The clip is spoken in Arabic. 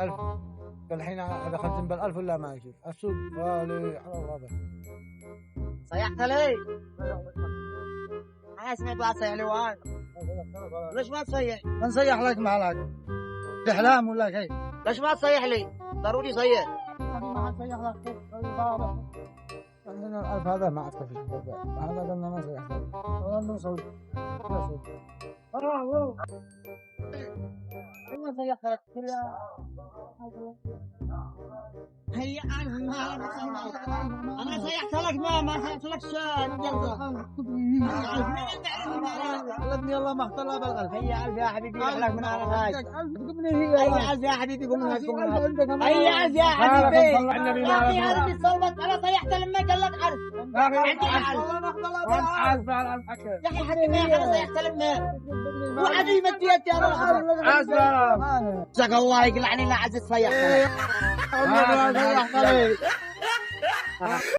1000. الحين دخلت بال1000 ولا ما يصير السوق غالي على الربع. صيحت لي؟ أنا سمعت واحد صيح لي واحد. ليش ما تصيح؟ نصيح لك معلك احلام ولا شيء. ليش ما تصيح لي؟ ضروري صيح. ما صيح لك عندنا ال1000 هذا ما أعرف كيف هذا قلنا ما صيح لك. والله نوصل. ما صيحت لك هي أنا صيحت لك ما صيحت لك شيء. قلبني الله ما اختار له بالغلب. هي 1000 يا حبيبي لك من على هاي. هي 1000 يا حبيبي قوم هاي. هي 1000 يا حبيبي. يا حبيبي صوت أنا صيحت لما قال لك 1000. عندي 1000. يا حبيبي أنا صيحت لما وحدي مديت يا رب. جزاك الله يقلعني لا عزيز صيحت.